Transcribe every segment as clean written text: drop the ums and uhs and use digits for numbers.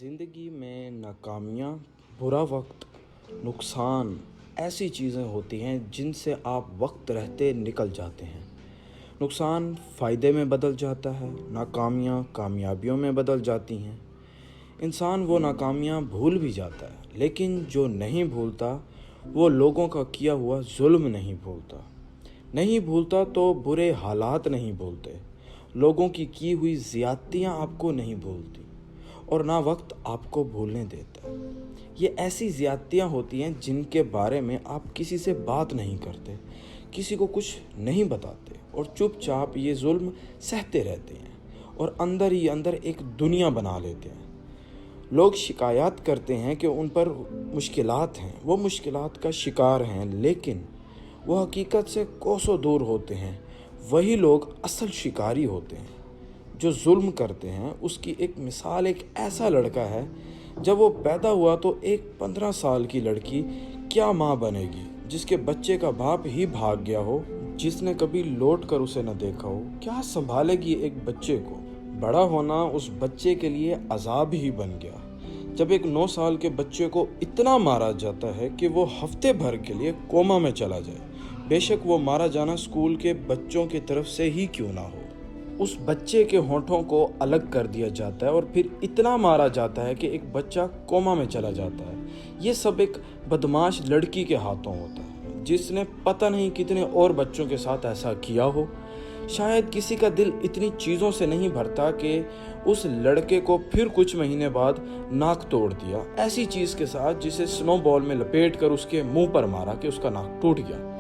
ज़िंदगी में नाकामियाँ, बुरा वक्त, नुकसान ऐसी चीज़ें होती हैं जिनसे आप वक्त रहते निकल जाते हैं। नुकसान फ़ायदे में बदल जाता है, नाकामियाँ कामयाबियों में बदल जाती हैं। इंसान वो नाकामियाँ भूल भी जाता है, लेकिन जो नहीं भूलता वो लोगों का किया हुआ जुल्म नहीं भूलता तो बुरे हालात नहीं भूलते, लोगों की हुई ज़्यादतियाँ आपको नहीं भूलती और ना वक्त आपको भूलने देता है। ये ऐसी ज़्यादतियाँ होती हैं जिनके बारे में आप किसी से बात नहीं करते, किसी को कुछ नहीं बताते और चुपचाप ये जुल्म सहते रहते हैं और अंदर ही अंदर एक दुनिया बना लेते हैं। लोग शिकायत करते हैं कि उन पर मुश्किलात हैं, वो मुश्किलात का शिकार हैं, लेकिन वो हकीकत से कोसों दूर होते हैं। वही लोग असल शिकारी होते हैं जो जुल्म करते हैं। उसकी एक मिसाल एक ऐसा लड़का है, जब वो पैदा हुआ तो एक 15 साल की लड़की क्या माँ बनेगी जिसके बच्चे का बाप ही भाग गया हो, जिसने कभी लौट कर उसे न देखा हो। क्या संभालेगी एक बच्चे को? बड़ा होना उस बच्चे के लिए अजाब ही बन गया जब एक 9 साल के बच्चे को इतना मारा जाता है कि वो हफ्ते भर के लिए कोमा में चला जाए, बेशक वो मारा जाना स्कूल के बच्चों की तरफ से ही क्यों ना हो। उस बच्चे के होंठों को अलग कर दिया जाता है और फिर इतना मारा जाता है कि एक बच्चा कोमा में चला जाता है। ये सब एक बदमाश लड़की के हाथों होता है, जिसने पता नहीं कितने और बच्चों के साथ ऐसा किया हो। शायद किसी का दिल इतनी चीज़ों से नहीं भरता कि उस लड़के को फिर कुछ महीने बाद नाक तोड़ दिया, ऐसी चीज़ के साथ जिसे स्नो बॉल में लपेट कर उसके मुंह पर मारा कि उसका नाक टूट गया।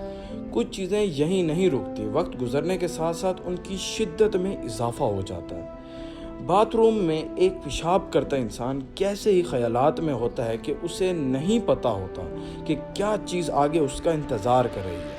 कुछ चीज़ें यहीं नहीं रुकती, वक्त गुजरने के साथ साथ उनकी शिद्दत में इजाफा हो जाता है। बाथरूम में एक पेशाब करता इंसान कैसे ही ख्यालात में होता है कि उसे नहीं पता होता कि क्या चीज़ आगे उसका इंतज़ार कर रही है।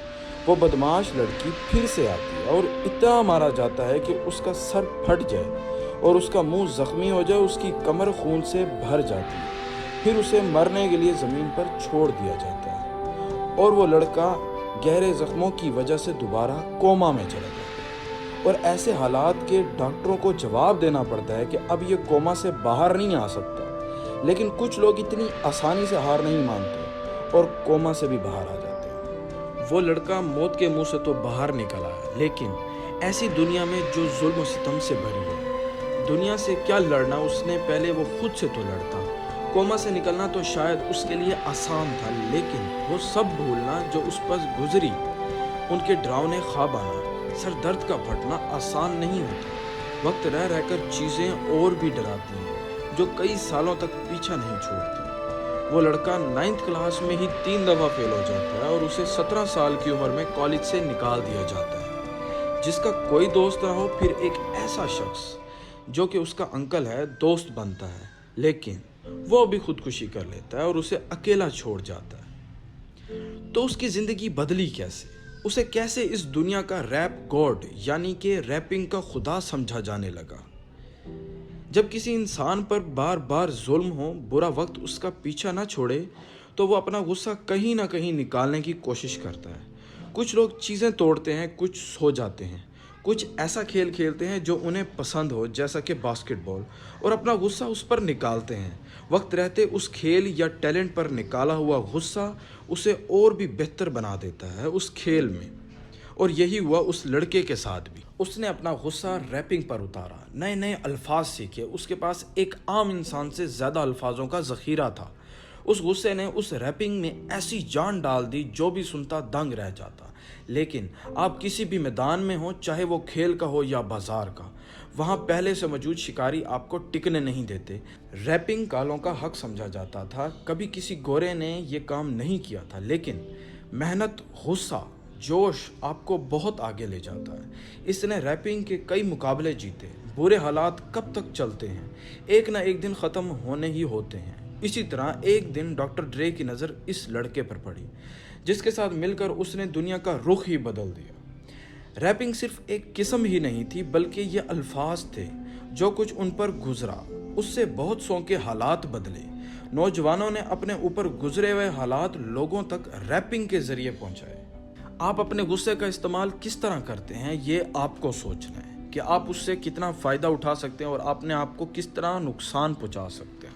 वो बदमाश लड़की फिर से आती है और इतना मारा जाता है कि उसका सर फट जाए और उसका मुंह ज़ख्मी हो जाए, उसकी कमर खून से भर जाती है। फिर उसे मरने के लिए ज़मीन पर छोड़ दिया जाता है और वो लड़का गहरे ज़ख्मों की वजह से दोबारा कोमा में चला जाता है और ऐसे हालात के डॉक्टरों को जवाब देना पड़ता है कि अब ये कोमा से बाहर नहीं आ सकता। लेकिन कुछ लोग इतनी आसानी से हार नहीं मानते और कोमा से भी बाहर आ जाते हैं। वो लड़का मौत के मुंह से तो बाहर निकला है, लेकिन ऐसी दुनिया में जो जुल्म सितम से भरी है, दुनिया से क्या लड़ना, उसने पहले वो खुद से तो लड़ता। कोमा से निकलना तो शायद उसके लिए आसान था, लेकिन वो सब भूलना जो उस पर गुजरी, उनके डरावने ख्वाब आना, सर दर्द का फटना आसान नहीं होता। वक्त रह रहकर चीज़ें और भी डराती हैं जो कई सालों तक पीछा नहीं छोड़ती। वो लड़का 9th क्लास में ही 3 दफ़ा फेल हो जाता है और उसे 17 साल की उम्र में कॉलेज से निकाल दिया जाता है। जिसका कोई दोस्त ना हो, फिर एक ऐसा शख्स जो कि उसका अंकल है दोस्त बनता है, लेकिन वो भी खुदकुशी कर लेता है और उसे अकेला छोड़ जाता है। तो उसकी ज़िंदगी बदली कैसे? उसे कैसे इस दुनिया का रैप गॉड यानी कि रैपिंग का खुदा समझा जाने लगा? जब किसी इंसान पर बार बार जुल्म हो, बुरा वक्त उसका पीछा ना छोड़े, तो वो अपना गुस्सा कहीं ना कहीं निकालने की कोशिश करता है। कुछ लोग चीज़ें तोड़ते हैं, कुछ सो जाते हैं, कुछ ऐसा खेल खेलते हैं जो उन्हें पसंद हो, जैसा कि बास्केटबॉल, और अपना गुस्सा उस पर निकालते हैं। वक्त रहते उस खेल या टैलेंट पर निकाला हुआ गुस्सा उसे और भी बेहतर बना देता है उस खेल में। और यही हुआ उस लड़के के साथ भी। उसने अपना गुस्सा रैपिंग पर उतारा, नए नए अल्फाज सीखे, उसके पास एक आम इंसान से ज़्यादा अल्फाजों का ज़ख़ीरा था। उस गुस्से ने उस रैपिंग में ऐसी जान डाल दी जो भी सुनता दंग रह जाता। लेकिन आप किसी भी मैदान में हो, चाहे वो खेल का हो या बाजार का, वहाँ पहले से मौजूद शिकारी आपको टिकने नहीं देते। रैपिंग कालों का हक समझा जाता था। कभी किसी गोरे ने ये काम नहीं किया था, लेकिन मेहनत, गुस्सा, जोश आपको बहुत आगे ले जाता है। इसने रैपिंग के कई मुकाबले जीते। बुरे हालात कब तक चलते हैं? एक ना एक दिन ख़त्म होने ही होते हैं। इसी तरह एक दिन डॉक्टर ड्रे की नज़र इस लड़के पर पड़ी, जिसके साथ मिलकर उसने दुनिया का रुख ही बदल दिया। रैपिंग सिर्फ एक किस्म ही नहीं थी, बल्कि ये अल्फाज थे। जो कुछ उन पर गुजरा, उससे बहुत सौ के हालात बदले। नौजवानों ने अपने ऊपर गुजरे हुए हालात लोगों तक रैपिंग के ज़रिए पहुँचाए। आप अपने गुस्से का इस्तेमाल किस तरह करते हैं, ये आपको सोचना है कि आप उससे कितना फ़ायदा उठा सकते हैं और अपने आप को किस तरह नुकसान पहुँचा सकते हैं।